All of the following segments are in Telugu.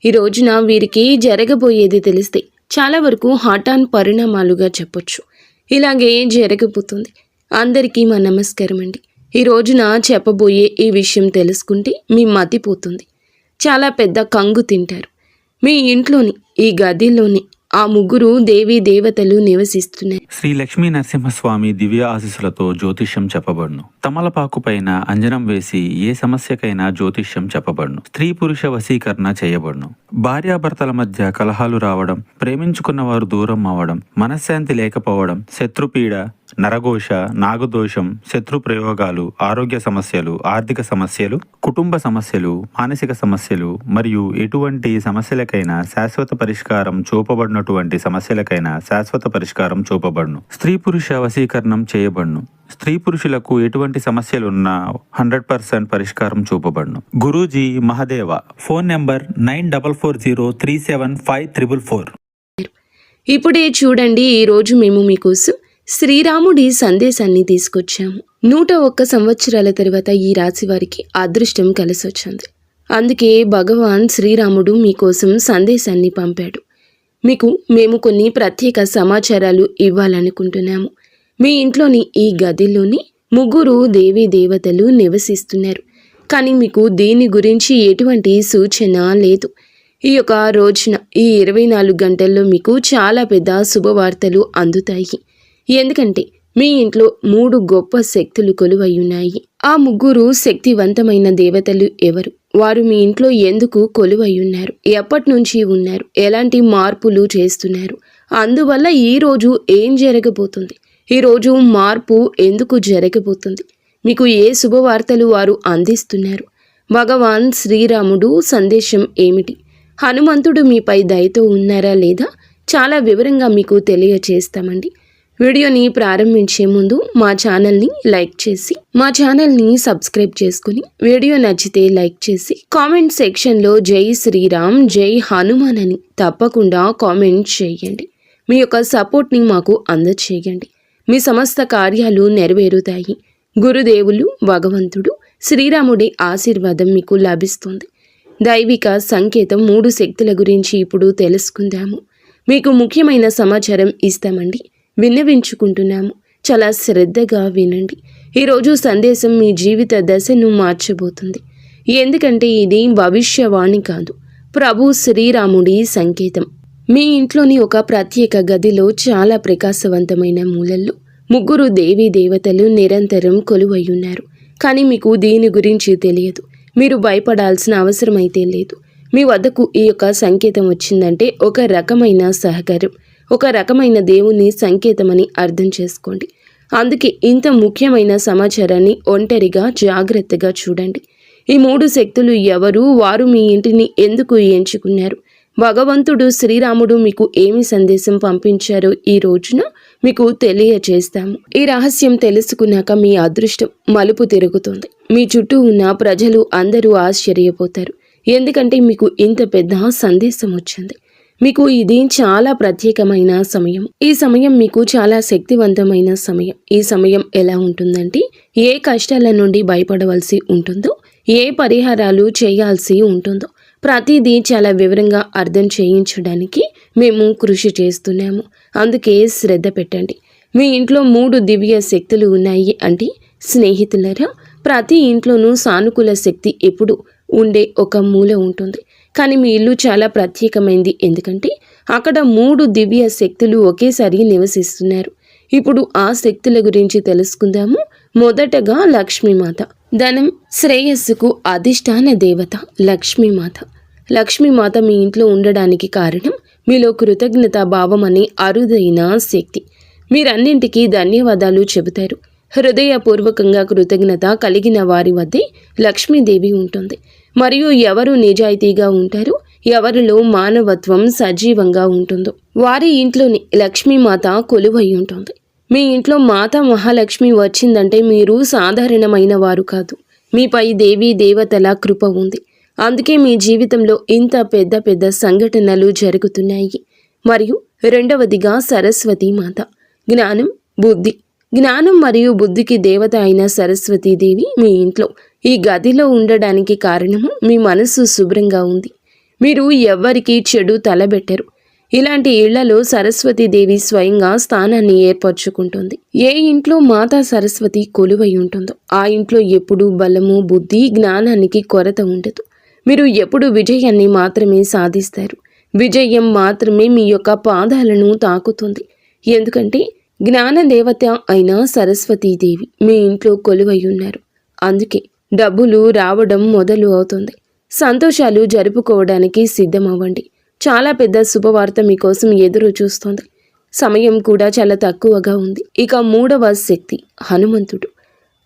ఈ రోజున వీరికి జరగబోయేది తెలిస్తే చాలా వరకు హఠాన్ పరిణామాలుగా చెప్పొచ్చు. ఇలాగే జరగబోతుంది. అందరికీ మా నమస్కారం అండి. ఈ రోజున చెప్పబోయే ఈ విషయం తెలుసుకుంటే మీ మతిపోతుంది. చాలా పెద్ద కంగు తింటారు. మీ ఇంట్లోని ఈ గదిలోని ఆ ముగ్గురు దేవీ దేవతలు నివసిస్తున్నాయి. శ్రీ లక్ష్మీ నరసింహస్వామి దివ్య ఆశీస్సులతో జ్యోతిష్యం చెప్పబడును. తమలపాకు పైన అంజనం వేసి ఏ సమస్యకైనా జ్యోతిష్యం చెప్పబడును. స్త్రీ పురుష వశీకరణ చేయబడును. భార్యాభర్తల మధ్య కలహాలు రావడం, ప్రేమించుకున్న వారు దూరం అవ్వడం, మనశ్శాంతి లేకపోవడం, శత్రుపీడ, నరఘోష, నాగదోషం, శత్రు ప్రయోగాలు, ఆరోగ్య సమస్యలు, ఆర్థిక సమస్యలు, కుటుంబ సమస్యలు, మానసిక సమస్యలు మరియు ఎటువంటి సమస్యలకైనా శాశ్వత పరిష్కారం చూపబడినటువంటి సమస్యలకైనా శాశ్వత పరిష్కారం చూపబడును. స్త్రీ పురుష వశీకరణం చేయబడును. స్త్రీ పురుషులకు ఎటువంటి సమస్యలున్నా 100% పరిష్కారం చూపబడును. గురూజీ మహదేవ. Phone number 9440375444. ఇప్పుడే చూడండి, ఈరోజు మేము మీకోసం శ్రీరాముడి సందేశాన్ని తీసుకొచ్చాము. 101 సంవత్సరాల తర్వాత ఈ రాశి వారికి అదృష్టం కలిసొచ్చింది. అందుకే భగవాన్ శ్రీరాముడు మీకోసం సందేశాన్ని పంపాడు. మీకు మేము కొన్ని ప్రత్యేక సమాచారాలు ఇవ్వాలనుకుంటున్నాము. మీ ఇంట్లోని ఈ గదిలోని ముగ్గురు దేవీ దేవతలు నివసిస్తున్నారు. కానీ మీకు దీని గురించి ఎటువంటి సూచన లేదు. ఈ యొక్క రోజున ఈ 24 గంటల్లో మీకు చాలా పెద్ద శుభవార్తలు అందుతాయి. ఎందుకంటే మీ ఇంట్లో 3 గొప్ప శక్తులు కొలువై ఉన్నాయి. ఆ ముగ్గురు శక్తివంతమైన దేవతలు ఎవరు? వారు మీ ఇంట్లో ఎందుకు కొలువై ఉన్నారు? ఎప్పటి నుంచి ఉన్నారు? ఎలాంటి మార్పులు చేస్తున్నారు? అందువల్ల ఈరోజు ఏం జరగబోతుంది? ఈరోజు మార్పు ఎందుకు జరగబోతుంది? మీకు ఏ శుభవార్తలు వారు అందిస్తున్నారు? భగవాన్ శ్రీరాముడు సందేశం ఏమిటి? హనుమంతుడు మీపై దయతో ఉన్నారా లేదా? చాలా వివరంగా మీకు తెలియచేస్తామండి. వీడియోని ప్రారంభించే ముందు మా ఛానల్ని లైక్ చేసి మా ఛానల్ని సబ్స్క్రైబ్ చేసుకుని, వీడియో నచ్చితే లైక్ చేసి కామెంట్ సెక్షన్లో జై శ్రీరామ్, జై హనుమాన్ అని తప్పకుండా కామెంట్ చేయండి. మీ యొక్క సపోర్ట్ని మాకు అందచేయండి. మీ సమస్త కార్యాలు నెరవేరుతాయి. గురుదేవులు, భగవంతుడు శ్రీరాముడి ఆశీర్వాదం మీకు లభిస్తుంది. దైవిక సంకేతం 3 శక్తుల గురించి ఇప్పుడు తెలుసుకుందాము. మీకు ముఖ్యమైన సమాచారం ఇస్తామండి. విన్నవించుకుంటున్నాము. చాలా శ్రద్ధగా వినండి. ఈరోజు సందేశం మీ జీవిత దశను మార్చబోతుంది. ఎందుకంటే ఇది భవిష్యవాణి కాదు, ప్రభు శ్రీరాముడి సంకేతం. మీ ఇంట్లోని ఒక ప్రత్యేక గదిలో చాలా ప్రకాశవంతమైన మూలల్లో ముగ్గురు దేవీ దేవతలు నిరంతరం కొలువై ఉన్నారు. కానీ మీకు దీని గురించి తెలియదు. మీరు భయపడాల్సిన అవసరం అయితే లేదు. మీ వద్దకు ఈ యొక్క సంకేతం వచ్చిందంటే ఒక రకమైన సహకారం, ఒక రకమైన దేవుని సంకేతమని అర్థం చేసుకోండి. అందుకే ఇంత ముఖ్యమైన సమాచారాన్ని ఒంటరిగా జాగ్రత్తగా చూడండి. ఈ 3 శక్తులు ఎవరు? వారు మీ ఇంటిని ఎందుకు ఎంచుకున్నారు? భగవంతుడు శ్రీరాముడు మీకు ఏమి సందేశం పంపించారో ఈ రోజున మీకు తెలియచేస్తాము. ఈ రహస్యం తెలుసుకున్నాక మీ అదృష్టం మలుపు తిరుగుతుంది. మీ చుట్టూ ఉన్న ప్రజలు అందరూ ఆశ్చర్యపోతారు. ఎందుకంటే మీకు ఇంత పెద్ద సందేశం వచ్చింది. మీకు ఇది చాలా ప్రత్యేకమైన సమయం. ఈ సమయం మీకు చాలా శక్తివంతమైన సమయం. ఈ సమయం ఎలా ఉంటుందంటే, ఏ కష్టాల నుండి భయపడవలసి ఉంటుందో, ఏ పరిహారాలు చేయాల్సి ఉంటుందో ప్రతిదీ చాలా వివరంగా అర్థం చేయించడానికి మేము కృషి చేస్తున్నాము. అందుకే శ్రద్ధ పెట్టండి. మీ ఇంట్లో 3 దివ్య శక్తులు ఉన్నాయి అంటే స్నేహితులరా, ప్రతి ఇంట్లోనూ సానుకూల శక్తి ఎప్పుడు ఉండే ఒక మూల ఉంటుంది. కానీ మీ ఇల్లు చాలా ప్రత్యేకమైంది. ఎందుకంటే అక్కడ 3 దివ్య శక్తులు ఒకేసారి నివసిస్తున్నారు. ఇప్పుడు ఆ శక్తుల గురించి తెలుసుకుందాము. మొదటగా లక్ష్మీమాత. ధనం, శ్రేయస్సుకు అధిష్టాన దేవత లక్ష్మీమాత. లక్ష్మీమాత మీ ఇంట్లో ఉండడానికి కారణం మీలో కృతజ్ఞతా భావం అనే అరుదైన శక్తి. మీరన్నింటికీ ధన్యవాదాలు చెబుతారు. హృదయపూర్వకంగా కృతజ్ఞత కలిగిన వారి వద్దే లక్ష్మీదేవి ఉంటుంది. మరియు ఎవరు నిజాయితీగా ఉంటారో, ఎవరిలో మానవత్వం సజీవంగా ఉంటుందో వారి ఇంట్లోని లక్ష్మీమాత కొలువై ఉంటుంది. మీ ఇంట్లో మాతా మహాలక్ష్మి వచ్చిందంటే మీరు సాధారణమైన వారు కాదు. మీపై దేవీ దేవతల కృప ఉంది. అందుకే మీ జీవితంలో ఇంత పెద్ద పెద్ద సంఘటనలు జరుగుతున్నాయి. మరియు రెండవదిగా సరస్వతి మాత. జ్ఞానం, బుద్ధి. జ్ఞానం మరియు బుద్ధికి దేవత అయిన సరస్వతీదేవి మీ ఇంట్లో ఈ గదిలో ఉండడానికి కారణము మీ మనసు శుభ్రంగా ఉంది. మీరు ఎవ్వరికీ చెడు తలబెట్టరు. ఇలాంటి ఇళ్లలో సరస్వతీదేవి స్వయంగా స్థానాన్ని ఏర్పరచుకుంటుంది. ఏ ఇంట్లో మాతా సరస్వతి కొలువై ఉంటుందో ఆ ఇంట్లో ఎప్పుడూ బలము, బుద్ధి, జ్ఞానానికి కొరత ఉండదు. మీరు ఎప్పుడు విజయాన్ని మాత్రమే సాధిస్తారు. విజయం మాత్రమే మీ యొక్క పాదాలను తాకుతుంది. ఎందుకంటే జ్ఞానదేవత అయిన సరస్వతీదేవి మీ ఇంట్లో కొలువై ఉన్నారు. అందుకే డబ్బులు రావడం మొదలు అవుతుంది. సంతోషాలు జరుపుకోవడానికి సిద్ధమవ్వండి. చాలా పెద్ద శుభవార్త మీకోసం ఎదురు చూస్తోంది. సమయం కూడా చాలా తక్కువగా ఉంది. ఇక 3వ శక్తి హనుమంతుడు.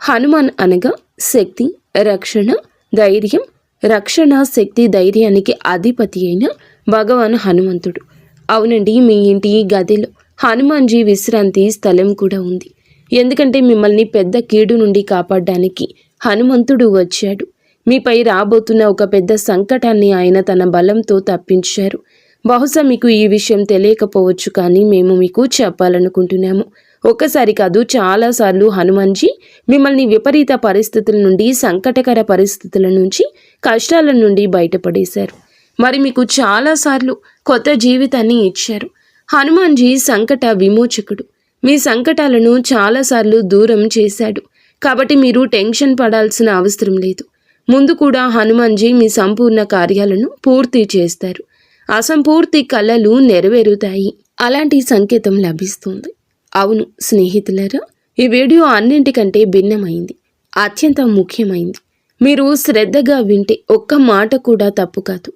హనుమాన్ అనగా శక్తి, రక్షణ, ధైర్యం. రక్షణ, శక్తి, ధైర్యానికి అధిపతి అయిన భగవాన్ హనుమంతుడు. అవునండి, మీ ఇంటి గదిలో హనుమాన్జీ విశ్రాంతి స్థలం కూడా ఉంది. ఎందుకంటే మిమ్మల్ని పెద్ద కీడు నుండి కాపాడడానికి హనుమంతుడు వచ్చాడు. మీపై రాబోతున్న ఒక పెద్ద సంకటాన్ని ఆయన తన బలంతో తప్పించారు. బహుశా మీకు ఈ విషయం తెలియకపోవచ్చు, కానీ మేము మీకు చెప్పాలనుకుంటున్నాము. ఒక్కసారి కాదు, చాలాసార్లు హనుమాన్జీ మిమ్మల్ని విపరీత పరిస్థితుల నుండి, సంకటకర పరిస్థితుల నుంచి, కష్టాల నుండి బయటపడేశారు. మరి మీకు చాలాసార్లు కొత్త జీవితాన్ని ఇచ్చారు. హనుమాన్జీ సంకట విమోచకుడు. మీ సంకటాలను చాలాసార్లు దూరం చేశాడు. కాబట్టి మీరు టెన్షన్ పడాల్సిన అవసరం లేదు. ముందు కూడా హనుమాన్జీ మీ సంపూర్ణ కార్యాలను పూర్తి చేస్తారు. అసంపూర్తి కలలు నెరవేరుతాయి. అలాంటి సంకేతం లభిస్తుంది. అవును స్నేహితులారా, ఈ వీడియో అన్నింటికంటే భిన్నమైంది, అత్యంత ముఖ్యమైంది. మీరు శ్రద్ధగా వింటే ఒక్క మాట కూడా తప్పు కాదు.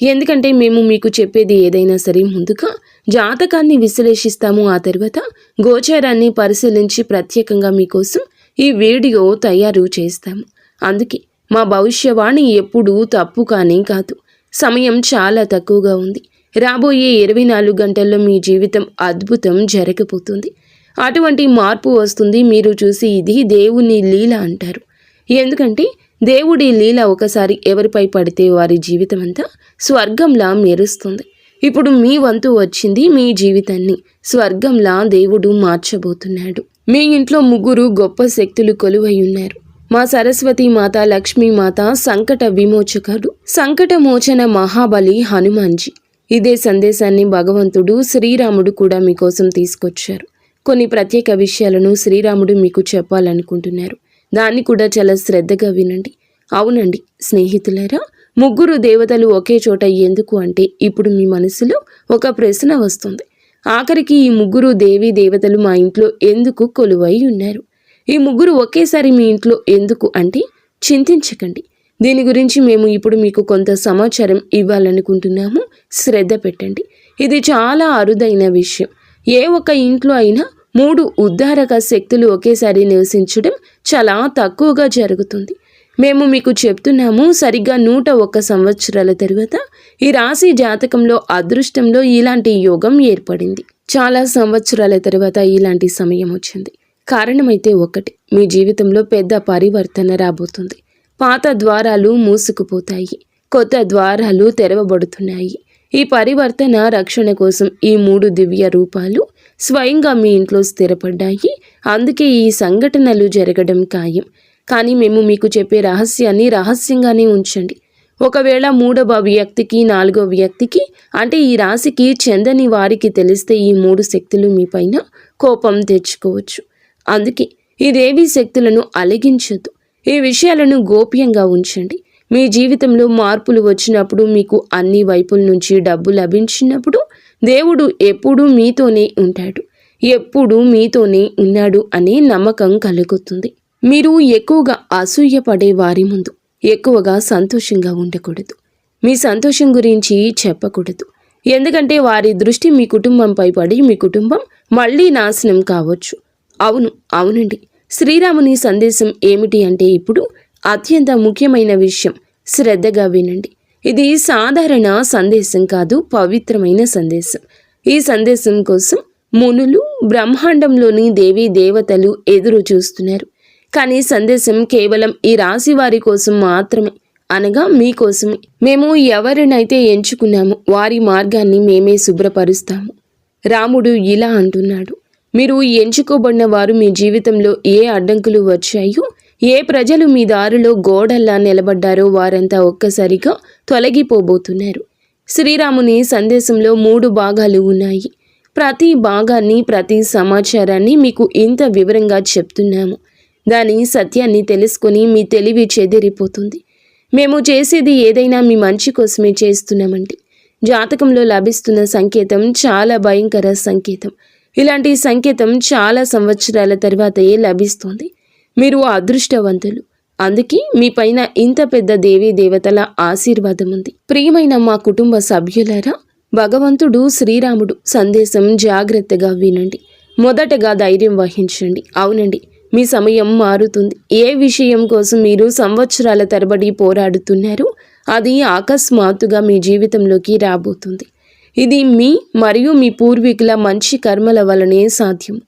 ఎందుకంటే మేము మీకు చెప్పేది ఏదైనా సరే ముందుగా జాతకాన్ని విశ్లేషిస్తాము. ఆ తర్వాత గోచారాన్ని పరిశీలించి ప్రత్యేకంగా మీకోసం ఈ వీడియో తయారు చేస్తాము. అందుకే మా భవిష్యవాణి ఎప్పుడూ తప్పు కానీ కాదు. సమయం చాలా తక్కువగా ఉంది. రాబోయే 24 గంటల్లో మీ జీవితం అద్భుతం జరగబోతుంది. అటువంటి మార్పు వస్తుంది. మీరు చూసి ఇది దేవుని లీల అంటారు. ఎందుకంటే దేవుడి లీల ఒకసారి ఎవరిపై పడితే వారి జీవితం అంతా స్వర్గంలా మెరుస్తుంది. ఇప్పుడు మీ వంతు వచ్చింది. మీ జీవితాన్ని స్వర్గంలా దేవుడు మార్చబోతున్నాడు. మీ ఇంట్లో 3 గొప్ప శక్తులు కొలువై ఉన్నారు. మా సరస్వతి మాత, లక్ష్మీ మాత, సంకట విమోచకుడు, సంకట మోచన మహాబలి హనుమాన్జీ. ఇదే సందేశాన్ని భగవంతుడు శ్రీరాముడు కూడా మీకోసం తీసుకొచ్చారు. కొన్ని ప్రత్యేక విషయాలను శ్రీరాముడు మీకు చెప్పాలనుకుంటున్నారు. దాన్ని కూడా చాలా శ్రద్ధగా వినండి. అవునండి స్నేహితులారా, 3 దేవతలు ఒకే చోట ఎందుకు అంటే ఇప్పుడు మీ మనసులో ఒక ప్రశ్న వస్తుంది. ఆఖరికి ఈ 3 దేవీ దేవతలు మా ఇంట్లో ఎందుకు కొలువై ఉన్నారు? ఈ 3 ఒకేసారి మీ ఇంట్లో ఎందుకు అంటే చింతించకండి. దీని గురించి మేము ఇప్పుడు మీకు కొంత సమాచారం ఇవ్వాలనుకుంటున్నాము. శ్రద్ధ పెట్టండి. ఇది చాలా అరుదైన విషయం. ఏ ఒక్క ఇంట్లో అయినా 3 ఉద్ధారక శక్తులు ఒకేసారి నివసించడం చాలా తక్కువగా జరుగుతుంది. మేము మీకు చెప్తున్నాము, సరిగ్గా 101 సంవత్సరాల తరువాత ఈ రాశి జాతకంలో అదృష్టంలో ఇలాంటి యోగం ఏర్పడింది. చాలా సంవత్సరాల తరువాత ఇలాంటి సమయం వచ్చింది. కారణమైతే ఒకటి, మీ జీవితంలో పెద్ద పరివర్తన రాబోతుంది. పాత ద్వారాలు మూసుకుపోతాయి, కొత్త ద్వారాలు తెరవబడుతున్నాయి. ఈ పరివర్తన రక్షణ కోసం ఈ 3 దివ్య రూపాలు స్వయంగా మీ ఇంట్లో స్థిరపడ్డాయి. అందుకే ఈ సంఘటనలు జరగడం ఖాయం. కానీ మేము మీకు చెప్పే రహస్యాన్ని రహస్యంగానే ఉంచండి. ఒకవేళ 3వ వ్యక్తికి, 4వ వ్యక్తికి అంటే ఈ రాశికి చెందని వారికి తెలిస్తే ఈ 3 శక్తులు మీ పైన కోపం తెచ్చుకోవచ్చు. అందుకే ఈ దేవీ శక్తులను అలిగించొద్దు. ఈ విషయాలను గోప్యంగా ఉంచండి. మీ జీవితంలో మార్పులు వచ్చినప్పుడు, మీకు అన్ని వైపుల నుంచి డబ్బు లభించినప్పుడు దేవుడు ఎప్పుడూ మీతోనే ఉంటాడు, ఎప్పుడూ మీతోనే ఉన్నాడు అనే నమ్మకం కలుగుతుంది. మీరు ఎక్కువగా అసూయపడే వారి ముందు ఎక్కువగా సంతోషంగా ఉండకూడదు. మీ సంతోషం గురించి చెప్పకూడదు. ఎందుకంటే వారి దృష్టి మీ కుటుంబంపై పడి మీ కుటుంబం మళ్ళీ నాశనం కావచ్చు. అవునండి, శ్రీరాముని సందేశం ఏమిటి అంటే ఇప్పుడు అత్యంత ముఖ్యమైన విషయం. శ్రద్ధగా వినండి. ఇది సాధారణ సందేశం కాదు, పవిత్రమైన సందేశం. ఈ సందేశం కోసం మునులు, బ్రహ్మాండంలోని దేవీ దేవతలు ఎదురు చూస్తున్నారు. కానీ సందేశం కేవలం ఈ రాశి వారి కోసం మాత్రమే, అనగా మీకోసమే. మేము ఎవరినైతే ఎంచుకున్నామో వారి మార్గాన్ని మేమే శుభ్రపరుస్తాము. రాముడు ఇలా అంటున్నాడు, మీరు ఎంచుకోబడిన వారు మీ జీవితంలో ఏ అడ్డంకులు వచ్చాయో, ఏ ప్రజలు మీ దారిలో గోడల్లా నిలబడ్డారో వారంతా ఒక్కసారిగా తొలగిపోబోతున్నారు. శ్రీరాముని సందేశంలో 3 భాగాలు ఉన్నాయి. ప్రతి భాగాన్ని, ప్రతి సమాచారాన్ని మీకు ఇంత వివరంగా చెప్తున్నాము. దాని సత్యాన్ని తెలుసుకొని మీ తెలివి చెదిరిపోతుంది. మేము చేసేది ఏదైనా మీ మంచి కోసమే చేస్తున్నామండి. జాతకంలో లభిస్తున్న సంకేతం చాలా భయంకర సంకేతం. ఇలాంటి సంకేతం చాలా సంవత్సరాల తర్వాతే లభిస్తుంది. మీరు అదృష్టవంతులు. అందుకే మీ పైన ఇంత పెద్ద దేవీ దేవతల ఆశీర్వాదం ఉంది. ప్రియమైన మా కుటుంబ సభ్యులారా, భగవంతుడు శ్రీరాముడు సందేశం జాగ్రత్తగా వినండి. మొదటగా ధైర్యం వహించండి. అవునండి, మీ సమయం మారుతుంది. ఏ విషయం కోసం మీరు సంవత్సరాల తరబడి పోరాడుతున్నారో అది అకస్మాత్తుగా మీ జీవితంలోకి రాబోతుంది. ఇది మీ మరియు మీ పూర్వీకుల మంచి కర్మల వలనే సాధ్యం.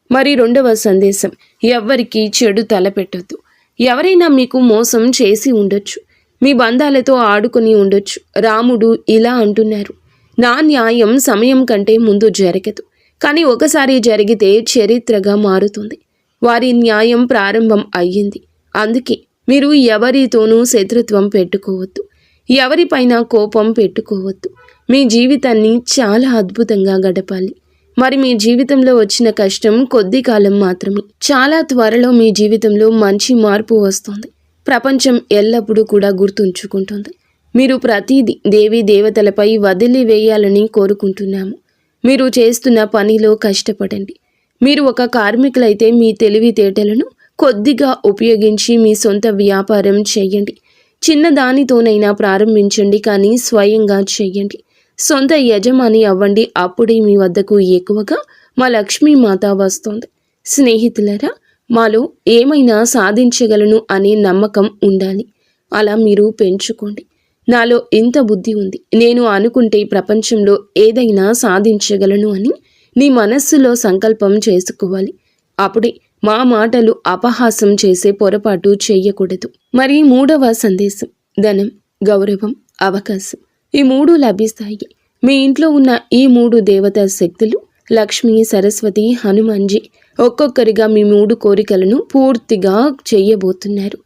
మరి 2వ సందేశం, ఎవ్వరికీ చెడు తలపెట్టొద్దు. ఎవరైనా మీకు మోసం చేసి ఉండొచ్చు, మీ బంధాలతో ఆడుకొని ఉండొచ్చు. రాముడు ఇలా అంటున్నారు, నా న్యాయం సమయం కంటే ముందు జరగదు, కానీ ఒకసారి జరిగితే చరిత్రగా మారుతుంది. వారి న్యాయం ప్రారంభం అయ్యింది. అందుకే మీరు ఎవరితోనూ శత్రుత్వం పెట్టుకోవద్దు, ఎవరిపైన కోపం పెట్టుకోవద్దు. మీ జీవితాన్ని చాలా అద్భుతంగా గడపాలి. మరి మీ జీవితంలో వచ్చిన కష్టం కొద్ది కాలం మాత్రమే. చాలా త్వరలో మీ జీవితంలో మంచి మార్పు వస్తుంది. ప్రపంచం ఎల్లప్పుడూ కూడా గుర్తుంచుకుంటుంది. మీరు ప్రతిదీ దేవీ దేవతలపై వదిలివేయాలని కోరుకుంటున్నాము. మీరు చేస్తున్న పనిలో కష్టపడండి. మీరు ఒక కార్మికులైతే మీ తెలివితేటలను కొద్దిగా ఉపయోగించి మీ సొంత వ్యాపారం చేయండి. చిన్న దానితోనైనా ప్రారంభించండి, కానీ స్వయంగా చేయండి. సొంత యజమాని అవ్వండి. అప్పుడే మీ వద్దకు ఎక్కువగా మా లక్ష్మీమాత వస్తుంది. స్నేహితులరా, మాలో ఏమైనా సాధించగలను అనే నమ్మకం ఉండాలి. అలా మీరు పెంచుకోండి. నాలో ఇంత బుద్ధి ఉంది, నేను అనుకుంటే ప్రపంచంలో ఏదైనా సాధించగలను అని నీ మనస్సులో సంకల్పం చేసుకోవాలి. అప్పుడే మా మాటలు అపహాసం చేసే పొరపాటు చెయ్యకూడదు. మరి 3వ సందేశం, ధనం, గౌరవం, అవకాశం ఈ 3 లభిస్తాయి. మీ ఇంట్లో ఉన్న ఈ 3 దేవతా శక్తులు లక్ష్మి, సరస్వతి, హనుమాన్జీ ఒక్కొక్కరిగా మీ 3 కోరికలను పూర్తిగా చెయ్యబోతున్నారు.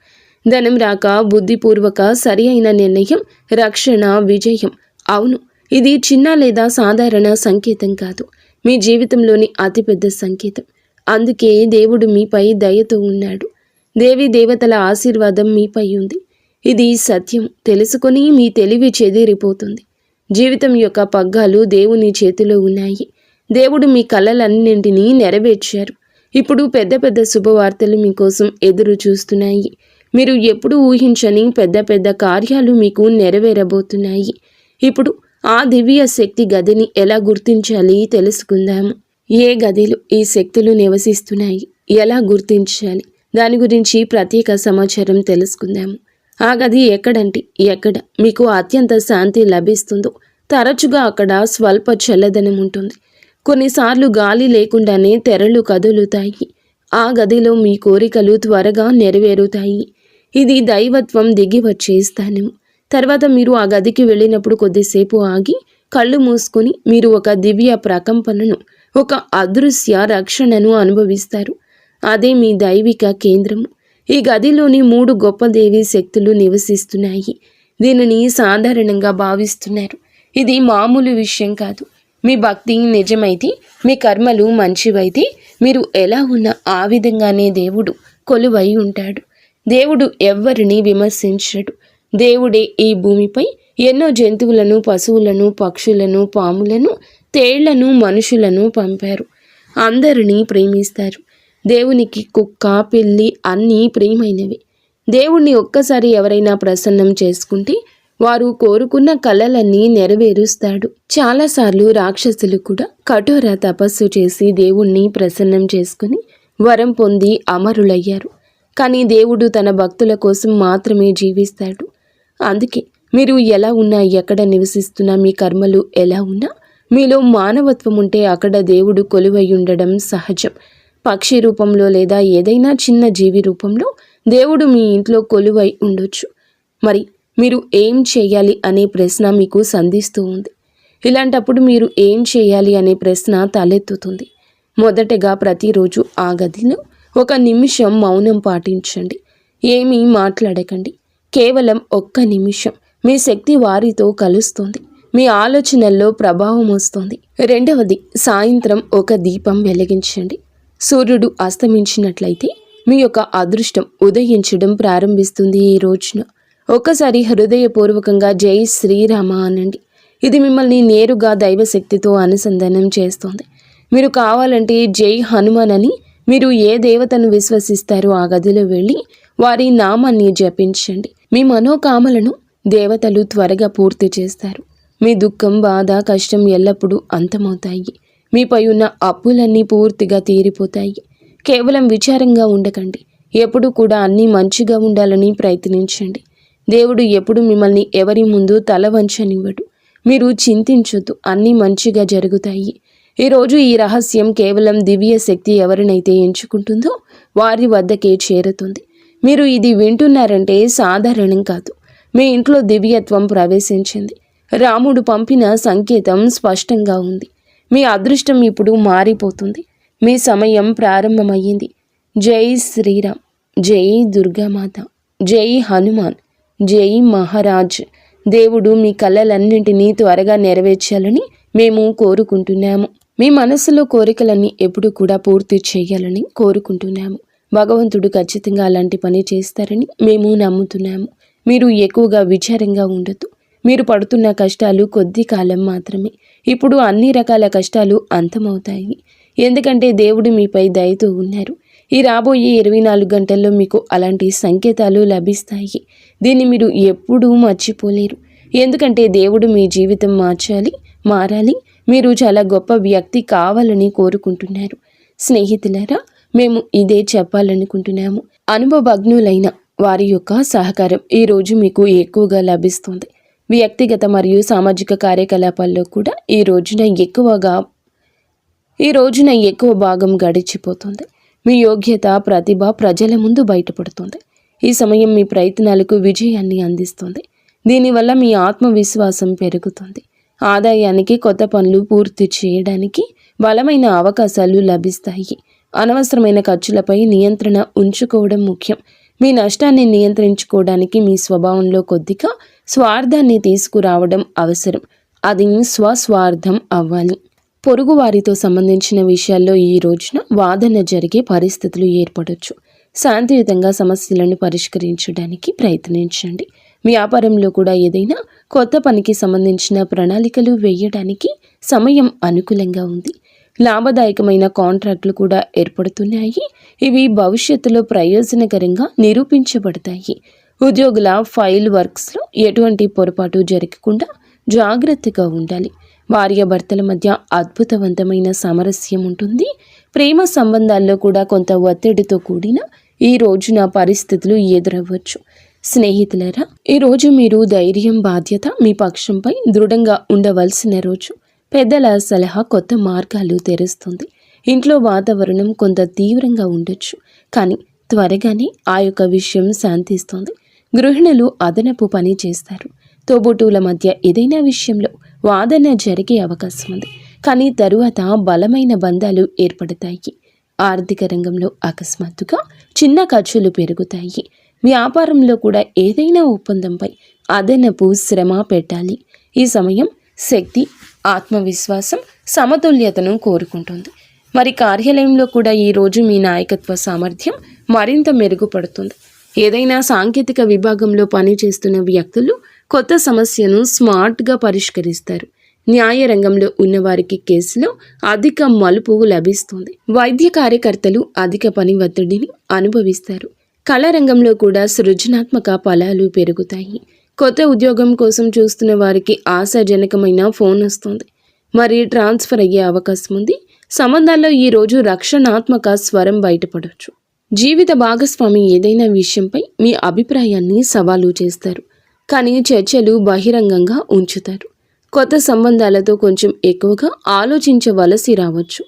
ధనం రాక, బుద్ధిపూర్వక సరి అయిన నిర్ణయం, రక్షణ, విజయం. అవును, ఇది చిన్న లేదా సాధారణ సంకేతం కాదు, మీ జీవితంలోని అతిపెద్ద సంకేతం. అందుకే దేవుడు మీపై దయతో ఉన్నాడు. దేవీ దేవతల ఆశీర్వాదం మీపై ఉంది. ఇది సత్యం తెలుసుకొని మీ తెలివి చెదిరిపోతుంది. జీవితం యొక్క పగ్గాలు దేవుని చేతిలో ఉన్నాయి. దేవుడు మీ కలలన్నింటినీ నెరవేర్చారు. ఇప్పుడు పెద్ద పెద్ద శుభవార్తలు మీకోసం ఎదురు చూస్తున్నాయి. మీరు ఎప్పుడు ఊహించని పెద్ద పెద్ద కార్యాలు మీకు నెరవేరబోతున్నాయి. ఇప్పుడు ఆ దివ్య శక్తి గదిని ఎలా గుర్తించాలి తెలుసుకుందాము. ఏ గదిలో ఈ శక్తులు నివసిస్తున్నాయి, ఎలా గుర్తించాలి, దాని గురించి ప్రత్యేక సమాచారం తెలుసుకుందాము. ఆ గది ఎక్కడంటే ఎక్కడ మీకు అత్యంత శాంతి లభిస్తుందో తరచుగా అక్కడ స్వల్ప చల్లదనం ఉంటుంది. కొన్నిసార్లు గాలి లేకుండానే తెరలు కదులుతాయి. ఆ గదిలో మీ కోరికలు త్వరగా నెరవేరుతాయి. ఇది దైవత్వం దిగి వచ్చే స్థానం. తర్వాత మీరు ఆ గదికి వెళ్ళినప్పుడు కొద్దిసేపు ఆగి కళ్ళు మూసుకొని మీరు ఒక దివ్య ప్రకంపనను, ఒక అదృశ్య రక్షణను అనుభవిస్తారు. అదే మీ దైవిక కేంద్రము. ఈ గదిలోని 3 గొప్ప దేవీ శక్తులు నివసిస్తున్నాయి. దీనిని సాధారణంగా భావిస్తున్నారు. ఇది మామూలు విషయం కాదు. మీ భక్తి నిజమైతే, మీ కర్మలు మంచివైతే, మీరు ఎలా ఉన్నా ఆ విధంగానే దేవుడు కొలువై ఉంటాడు. దేవుడు ఎవ్వరిని విమర్శించడు. దేవుడే ఈ భూమిపై ఎన్నో జంతువులను, పశువులను, పక్షులను, పాములను, తేళ్లను, మనుషులను పంపారు. అందరినీ ప్రేమిస్తారు. దేవునికి కుక్క, పిల్లి అన్నీ ప్రియమైనవి. దేవుణ్ణి ఒక్కసారి ఎవరైనా ప్రసన్నం చేసుకుంటే వారు కోరుకున్న కలలన్నీ నెరవేరుస్తాడు. చాలాసార్లు రాక్షసులు కూడా కఠోర తపస్సు చేసి దేవుణ్ణి ప్రసన్నం చేసుకుని వరం పొంది అమరులయ్యారు. కానీ దేవుడు తన భక్తుల కోసం మాత్రమే జీవిస్తాడు. అందుకే మీరు ఎలా ఉన్నా, ఎక్కడ నివసిస్తున్నా, మీ కర్మలు ఎలా ఉన్నా, మీలో మానవత్వం ఉంటే అక్కడ దేవుడు కొలువై ఉండడం సహజం. పక్షి రూపంలో లేదా ఏదైనా చిన్న జీవి రూపంలో దేవుడు మీ ఇంట్లో కొలువై ఉండొచ్చు. మరి మీరు ఏం చేయాలి అనే ప్రశ్న మీకు సంధిస్తూ ఉంది. ఇలాంటప్పుడు మీరు ఏం చేయాలి అనే ప్రశ్న తలెత్తుతుంది. మొదటగా ప్రతిరోజు ఆ గదిలో 1 నిమిషం మౌనం పాటించండి. ఏమీ మాట్లాడకండి. కేవలం 1 నిమిషం. మీ శక్తి వారితో కలుస్తుంది. మీ ఆలోచనల్లో ప్రభావం వస్తుంది. రెండవది, సాయంత్రం ఒక దీపం వెలిగించండి. సూర్యుడు అస్తమించినట్లయితే మీ యొక్క అదృష్టం ఉదయించడం ప్రారంభిస్తుంది. ఈ రోజున ఒక్కసారి హృదయపూర్వకంగా జై శ్రీరామ అనండి. ఇది మిమ్మల్ని నేరుగా దైవశక్తితో అనుసంధానం చేస్తుంది. మీరు కావాలంటే జై హనుమాన్ అని మీరు ఏ దేవతను విశ్వసిస్తారో ఆ గదిలో వెళ్ళి వారి నామాన్ని జపించండి. మీ మనోకామలను దేవతలు త్వరగా పూర్తి చేస్తారు. మీ దుఃఖం, బాధ, కష్టం ఎల్లప్పుడూ అంతమవుతాయి. మీపై ఉన్న అప్పులన్నీ పూర్తిగా తీరిపోతాయి. కేవలం విచారంగా ఉండకండి. ఎప్పుడు కూడా అన్నీ మంచిగా ఉండాలని ప్రయత్నించండి. దేవుడు ఎప్పుడు మిమ్మల్ని ఎవరి ముందు తల వంచనివ్వడు. మీరు చింతించొద్దు, అన్నీ మంచిగా జరుగుతాయి. ఈరోజు ఈ రహస్యం కేవలం దివ్య శక్తి ఎవరినైతే ఎంచుకుంటుందో వారి వద్దకే చేరుతుంది. మీరు ఇది వింటున్నారంటే సాధారణం కాదు. మీ ఇంట్లో దివ్యత్వం ప్రవేశించింది. రాముడు పంపిన సంకేతం స్పష్టంగా ఉంది. మీ అదృష్టం ఇప్పుడు మారిపోతుంది. మీ సమయం ప్రారంభమయ్యింది. జై శ్రీరామ్, జై దుర్గామాత, జై హనుమాన్, జై మహారాజ్. దేవుడు మీ కలలన్నింటినీ త్వరగా నెరవేర్చాలని మేము కోరుకుంటున్నాము. మీ మనసులో కోరికలన్నీ ఎప్పుడు కూడా పూర్తి చేయాలని కోరుకుంటున్నాము. భగవంతుడు ఖచ్చితంగా అలాంటి పని చేస్తారని మేము నమ్ముతున్నాము. మీరు ఎక్కువగా విచారంగా ఉండొద్దు. మీరు పడుతున్న కష్టాలు కొద్ది కాలం మాత్రమే. ఇప్పుడు అన్ని రకాల కష్టాలు అంతమవుతాయి. ఎందుకంటే దేవుడు మీపై దయతో ఉన్నారు. ఈ రాబోయే 24 గంటల్లో మీకు అలాంటి సంకేతాలు లభిస్తాయి. దీన్ని మీరు ఎప్పుడూ మర్చిపోలేరు. ఎందుకంటే దేవుడు మీ జీవితం మారాలి. మీరు చాలా గొప్ప వ్యక్తి కావాలని కోరుకుంటున్నారు. స్నేహితులారా, మేము ఇదే చెప్పాలనుకుంటున్నాము. అనుభవజ్ఞులైన వారి యొక్క సహకారం ఈరోజు మీకు ఎక్కువగా లభిస్తుంది. వ్యక్తిగత మరియు సామాజిక కార్యకలాపాల్లో కూడా ఈ రోజున ఎక్కువ భాగం గడిచిపోతుంది. మీ యోగ్యత, ప్రతిభ ప్రజల ముందు బయటపడుతుంది. ఈ సమయం మీ ప్రయత్నాలకు విజయాన్ని అందిస్తుంది. దీనివల్ల మీ ఆత్మవిశ్వాసం పెరుగుతుంది. ఆదాయానికి, కొత్త పనులు పూర్తి చేయడానికి బలమైన అవకాశాలు లభిస్తాయి. అనవసరమైన ఖర్చులపై నియంత్రణ ఉంచుకోవడం ముఖ్యం. మీ నష్టాన్ని నియంత్రించుకోవడానికి మీ స్వభావంలో కొద్దిగా స్వార్థాన్ని తీసుకురావడం అవసరం. అది స్వస్వార్థం అవ్వాలి. పొరుగువారితో సంబంధించిన విషయాల్లో ఈ రోజున వాదన జరిగే పరిస్థితులు ఏర్పడవచ్చు. శాంతియుతంగా సమస్యలను పరిష్కరించడానికి ప్రయత్నించండి. వ్యాపారంలో కూడా ఏదైనా కొత్త పనికి సంబంధించిన ప్రణాళికలు వేయడానికి సమయం అనుకూలంగా ఉంది. లాభదాయకమైన కాంట్రాక్టులు కూడా ఏర్పడుతున్నాయి. ఇవి భవిష్యత్తులో ప్రయోజనకరంగా నిరూపించబడతాయి. ఉద్యోగుల ఫైల్ వర్క్స్లో ఎటువంటి పొరపాటు జరగకుండా జాగ్రత్తగా ఉండాలి. భార్యాభర్తల మధ్య అద్భుతవంతమైన సామరస్యం ఉంటుంది. ప్రేమ సంబంధాల్లో కూడా కొంత ఒత్తిడితో కూడిన ఈ రోజున పరిస్థితులు ఎదురవ్వచ్చు. స్నేహితులారా, ఈరోజు మీరు ధైర్యం, బాధ్యత మీ పక్షంపై దృఢంగా ఉండవలసిన రోజు. పెద్దల సలహా కొత్త మార్గాలు తెరుస్తుంది. ఇంట్లో వాతావరణం కొంత తీవ్రంగా ఉండొచ్చు, కానీ త్వరగానే ఆ యొక్క విషయం శాంతిస్తుంది. గృహిణులు అదనపు పని చేస్తారు. తోబుట్టువుల మధ్య ఏదైనా విషయంలో వాదన జరిగే అవకాశం ఉంది, కానీ తరువాత బలమైన బంధాలు ఏర్పడతాయి. ఆర్థిక రంగంలో అకస్మాత్తుగా చిన్న ఖర్చులు పెరుగుతాయి. వ్యాపారంలో కూడా ఏదైనా ఒప్పందంపై అదనపు శ్రమ పెట్టాలి. ఈ సమయం శక్తి, ఆత్మవిశ్వాసం, సమతుల్యతను కోరుకుంటుంది. మరి కార్యాలయంలో కూడా ఈరోజు మీ నాయకత్వ సామర్థ్యం మరింత మెరుగుపడుతుంది. ఏదైనా సాంకేతిక విభాగంలో పనిచేస్తున్న వ్యక్తులు కొత్త సమస్యను స్మార్ట్గా పరిష్కరిస్తారు. న్యాయ రంగంలో ఉన్నవారికి కేసులో అధిక మలుపు లభిస్తుంది. వైద్య కార్యకర్తలు అధిక పని ఒత్తిడిని అనుభవిస్తారు. కళా రంగంలో కూడా సృజనాత్మక ఫలాలు పెరుగుతాయి. కొత్త ఉద్యోగం కోసం చూస్తున్న వారికి ఆశాజనకమైన ఫోన్ వస్తుంది. మరి ట్రాన్స్ఫర్ అయ్యే అవకాశం ఉంది. సంబంధాల్లో ఈరోజు రక్షణాత్మక స్వరం బయటపడవచ్చు. జీవిత భాగస్వామి ఏదైనా విషయంపై మీ అభిప్రాయాన్ని సవాలు చేస్తారు, కానీ చర్చలు బహిరంగంగా ఉంచుతారు. కొత్త సంబంధాలతో కొంచెం ఎక్కువగా ఆలోచించవలసి రావచ్చు.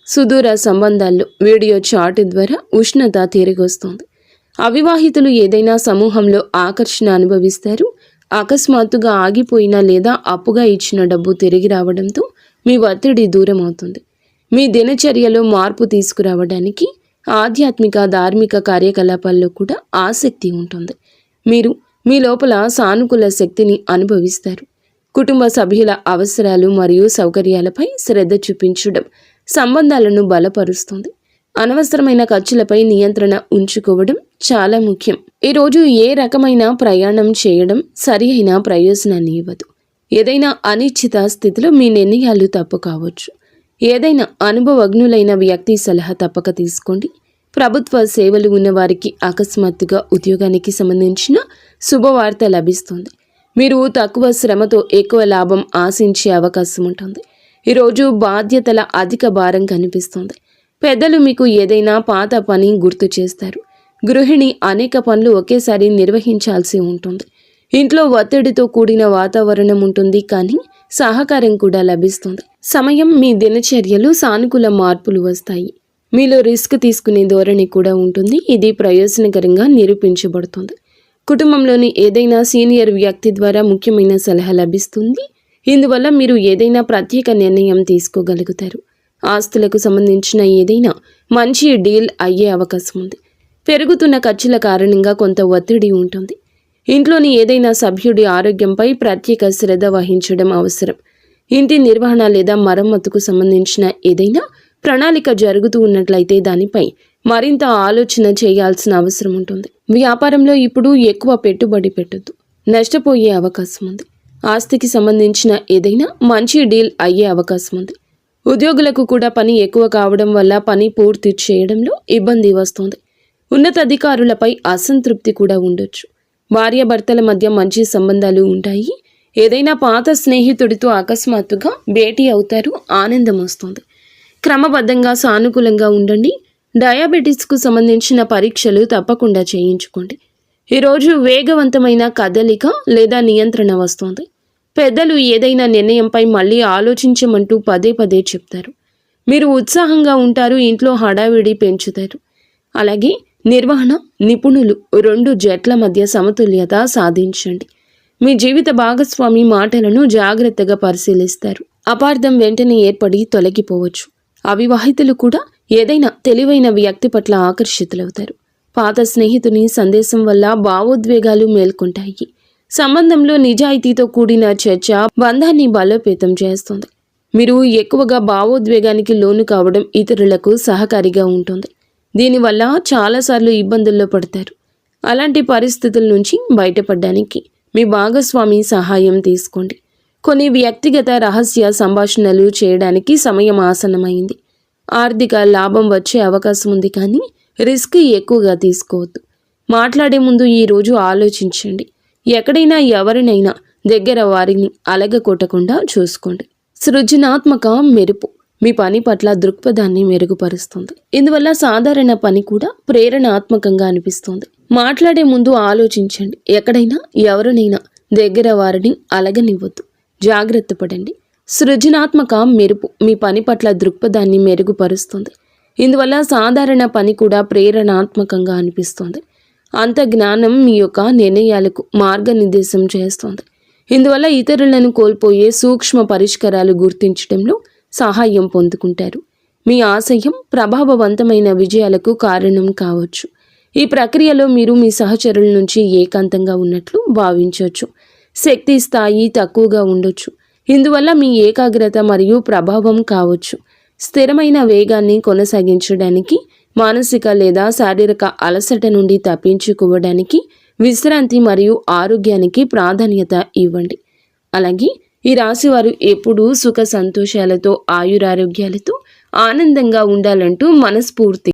సుదూర సంబంధాల్లో వీడియో చాట్ ద్వారా ఉష్ణత తిరిగొస్తుంది. అవివాహితులు ఏదైనా సమూహంలో ఆకర్షణ అనుభవిస్తారు. అకస్మాత్తుగా ఆగిపోయిన లేదా అప్పుగా ఇచ్చిన డబ్బు తిరిగి రావడంతో మీ ఒత్తిడి దూరం అవుతుంది. మీ దినచర్యలో మార్పు తీసుకురావడానికి ఆధ్యాత్మిక, ధార్మిక కార్యకలాపాల్లో కూడా ఆసక్తి ఉంటుంది. మీరు మీ లోపల సానుకూల శక్తిని అనుభవిస్తారు. కుటుంబ సభ్యుల అవసరాలు మరియు సౌకర్యాలపై శ్రద్ధ చూపించడం సంబంధాలను బలపరుస్తుంది. అనవసరమైన ఖర్చులపై నియంత్రణ ఉంచుకోవడం చాలా ముఖ్యం. ఈరోజు ఏ రకమైన ప్రయాణం చేయడం సరి అయిన ప్రయోజనాన్ని ఇవ్వదు. ఏదైనా అనిశ్చిత స్థితిలో మీ నిర్ణయాలు తప్పు కావచ్చు. ఏదైనా అనుభవజ్ఞులైన వ్యక్తి సలహా తప్పక తీసుకోండి. ప్రభుత్వ సేవలు ఉన్న వారికి అకస్మాత్తుగా ఉద్యోగానికి సంబంధించిన శుభవార్త లభిస్తుంది. మీరు తక్కువ శ్రమతో ఎక్కువ లాభం ఆశించే అవకాశం ఉంటుంది. ఈరోజు బాధ్యతల అధిక భారం కనిపిస్తుంది. పెద్దలు మీకు ఏదైనా పాత పని గుర్తు చేస్తారు. గృహిణి అనేక పనులు ఒకేసారి నిర్వహించాల్సి ఉంటుంది. ఇంట్లో ఒత్తిడితో కూడిన వాతావరణం ఉంటుంది, కానీ సహకారం కూడా లభిస్తుంది. సమయం మీ దినచర్యలు సానుకూల మార్పులు వస్తాయి. మీలో రిస్క్ తీసుకునే ధోరణి కూడా ఉంటుంది. ఇది ప్రయోజనకరంగా నిరూపించబడుతుంది. కుటుంబంలోని ఏదైనా సీనియర్ వ్యక్తి ద్వారా ముఖ్యమైన సలహా లభిస్తుంది. ఇందువల్ల మీరు ఏదైనా ప్రత్యేక నిర్ణయం తీసుకోగలుగుతారు. ఆస్తులకు సంబంధించిన ఏదైనా మంచి డీల్ అయ్యే అవకాశం ఉంది. పెరుగుతున్న ఖర్చుల కారణంగా కొంత ఒత్తిడి ఉంటుంది. ఇంట్లోని ఏదైనా సభ్యుడి ఆరోగ్యంపై ప్రత్యేక శ్రద్ధ వహించడం అవసరం. ఇంటి నిర్వహణ లేదా మరమ్మతుకు సంబంధించిన ఏదైనా ప్రణాళిక జరుగుతూ ఉన్నట్లయితే దానిపై మరింత ఆలోచన చేయాల్సిన అవసరం ఉంటుంది. వ్యాపారంలో ఇప్పుడు ఎక్కువ పెట్టుబడి పెట్టొద్దు, నష్టపోయే అవకాశం ఉంది. ఆస్తికి సంబంధించిన ఏదైనా మంచి డీల్ అయ్యే అవకాశం ఉంది. ఉద్యోగులకు కూడా పని ఎక్కువ కావడం వల్ల పని పూర్తి చేయడంలో ఇబ్బంది వస్తుంది. ఉన్నతాధికారులపై అసంతృప్తి కూడా ఉండొచ్చు. భార్యాభర్తల మధ్య మంచి సంబంధాలు ఉంటాయి. ఏదైనా పాత స్నేహితుడితో అకస్మాత్తుగా భేటీ అవుతారు, ఆనందం వస్తుంది. క్రమబద్ధంగా సానుకూలంగా ఉండండి. డయాబెటీస్కు సంబంధించిన పరీక్షలు తప్పకుండా చేయించుకోండి. ఈరోజు వేగవంతమైన కదలిక లేదా నియంత్రణ వస్తుంది. పెద్దలు ఏదైనా నిర్ణయంపై మళ్ళీ ఆలోచించమంటూ పదే పదే చెప్తారు. మీరు ఉత్సాహంగా ఉంటారు, ఇంట్లో హడావిడి పెంచుతారు. అలాగే నిర్వహణ నిపుణులు 2 జట్ల మధ్య సమతుల్యత సాధించండి. మీ జీవిత భాగస్వామి మాటలను జాగ్రత్తగా పరిశీలిస్తారు. అపార్థం వెంటనే ఏర్పడి తొలగిపోవచ్చు. అవివాహితులు కూడా ఏదైనా తెలివైన వ్యక్తి పట్ల ఆకర్షితులవుతారు. పాత స్నేహితుని సందేశం వల్ల భావోద్వేగాలు మేల్కొంటాయి. సంబంధంలో నిజాయితీతో కూడిన చర్చ బంధాన్ని బలోపేతం చేస్తుంది. మీరు ఎక్కువగా భావోద్వేగానికి లోను కావడం ఇతరులకు సహకారిగా ఉంటుంది. దీనివల్ల చాలాసార్లు ఇబ్బందుల్లో పడతారు. అలాంటి పరిస్థితుల నుంచి బయటపడడానికి మీ భాగస్వామి సహాయం తీసుకోండి. కొన్ని వ్యక్తిగత రహస్య సంభాషణలు చేయడానికి సమయం ఆసన్నమైంది. ఆర్థిక లాభం వచ్చే అవకాశం ఉంది, కానీ రిస్క్ ఎక్కువగా తీసుకోవద్దు. మాట్లాడే ముందు ఈరోజు ఆలోచించండి. ఎక్కడైనా ఎవరినైనా దగ్గర వారిని అలగకొట్టకుండా చూసుకోండి. సృజనాత్మక మెరుపు మీ పని పట్ల దృక్పథాన్ని మెరుగుపరుస్తుంది. ఇందువల్ల సాధారణ పని కూడా ప్రేరణాత్మకంగా అనిపిస్తుంది. మాట్లాడే ముందు ఆలోచించండి. ఎక్కడైనా ఎవరినైనా దగ్గర వారిని అలగనివ్వద్దు. జాగ్రత్త పడండి. సృజనాత్మక మెరుపు మీ పని పట్ల దృక్పథాన్ని మెరుగుపరుస్తుంది. ఇందువల్ల సాధారణ పని కూడా ప్రేరణాత్మకంగా అనిపిస్తుంది. అంత జ్ఞానం మీ యొక్క నిర్ణయాలకు మార్గనిర్దేశం చేస్తుంది. ఇందువల్ల ఇతరులను కోల్పోయే సూక్ష్మ పరిష్కారాలు గుర్తించడంలో సహాయం పొందుకుంటారు. మీ ఆశయం ప్రభావవంతమైన విజయాలకు కారణం కావచ్చు. ఈ ప్రక్రియలో మీరు మీ సహచరుల నుంచి ఏకాంతంగా ఉన్నట్లు భావించవచ్చు. శక్తి స్థాయి తక్కువగా ఉండొచ్చు. ఇందువల్ల మీ ఏకాగ్రత మరియు ప్రభావం కావచ్చు. స్థిరమైన వేగాన్ని కొనసాగించడానికి, మానసిక లేదా శారీరక అలసట నుండి తప్పించుకోవడానికి విశ్రాంతి మరియు ఆరోగ్యానికి ప్రాధాన్యత ఇవ్వండి. అలాగే ఈ రాశివారు ఎప్పుడూ సుఖ సంతోషాలతో ఆయురారోగ్యాలతో ఆనందంగా ఉండాలంటూ మనస్ఫూర్తి